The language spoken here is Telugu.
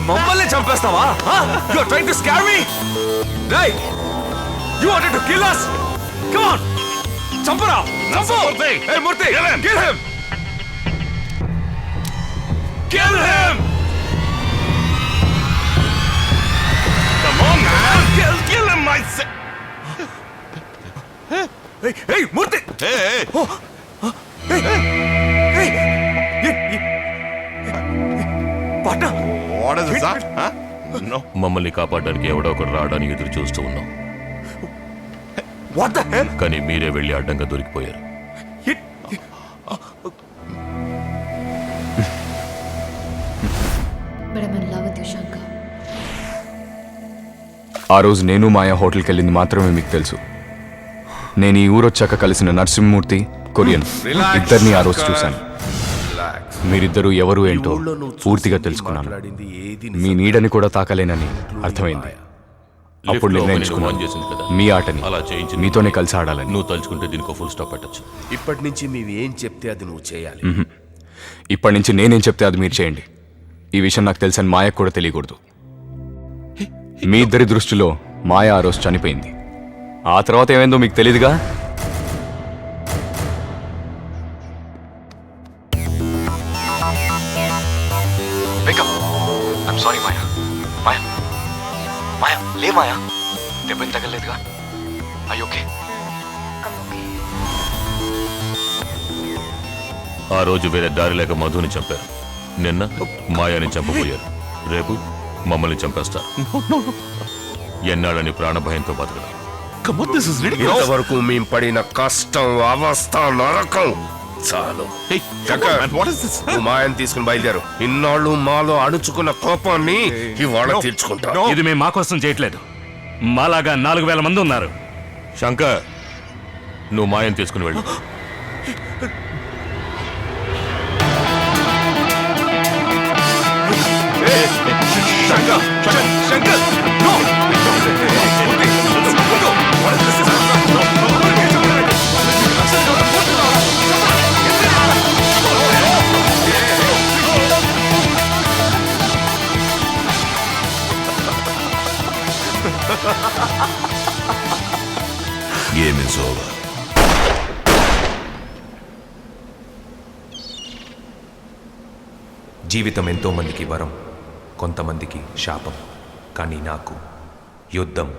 మమ్మల్ని చంపేస్తావా? You are trying to scare me? Hey! You wanted to kill us? Come on! చంపరా! చంపు! Hey Murthy! Kill him! Kill him! Kill him! Come on, man! Kill him, I say! Hey, Murthy! Hey! Hey! Hey! Partner! What is that? Huh? No. మమ్మల్ని కాపాడడానికి ఎవడో ఒకడు రావడానికి ఎదురు చూస్తూ ఉన్నాం. What the hell? కానీ మీరే వెళ్ళి అడ్డంగా దొరికిపోయారు. ఆ రోజు నేను మాయా హోటల్కి వెళ్ళింది మాత్రమే మీకు తెలుసు. నేను ఈ ఊరొచ్చాక కలిసిన నరసింహమూర్తి, కొరియన్ ఇద్దరిని ఆ రోజు చూశాను. మీరిద్దరూ ఎవరు ఏంటో పూర్తిగా తెలుసుకున్నాను. మీ నీడని కూడా తాకలేనని అర్థమైంది. అప్పుడు నిర్ణయించుకున్నాను మీ ఆటని మీతోనే కలిసి ఆడాలని. నువ్వు తలుచుకుంటే దీనికి ఫుల్ స్టాప్ పెట్టచ్చు. ఇప్పటి నుంచి మేము ఏం చెప్తే అది నువ్వు చేయాలి. ఇప్పటి నుంచి నేనేం చెప్తే అది మీరు చేయండి. ఈ విషయం నాకు తెలుసని మాయకు కూడా తెలియకూడదు. మీ ఇద్దరి దృష్టిలో మాయ ఆ రోజు చనిపోయింది. ఆ తర్వాత ఏమైందో మీకు తెలీదుగా. సారీ మాయా. మాయా మాయా లే మాయా, దెబ్బని తగలేదుగా? అయ్యి ఓకే. ఆ రోజు వేరే దారి లేక మధుని చంపారు. నిన్న మాయాని చంపబోయారు. రేపు మమ్మల్ని చంపేస్తారు. ఎన్నాళ్ళని ప్రాణభయంతో బతకడం. ఇంతవరకు మేము పడిన కష్టం, అవస్థ, నరకం చాలు. మాయని తీసుకుని బయలుదేరు. ఇన్నాళ్ళు మాలో అణుచుకున్న కోపాన్ని ఇవాళ తీర్చుకుంటా. ఇది మేము మా కోసం చేయట్లేదు. మాలాగా 4000 మంది ఉన్నారు. శంకర్, నువ్వు మాయని తీసుకుని వెళ్ళు. Game is over. జీవితం ఎంతో మందికి వరం, కొంతమందికి శాపం. కానీ నాకు యుద్ధం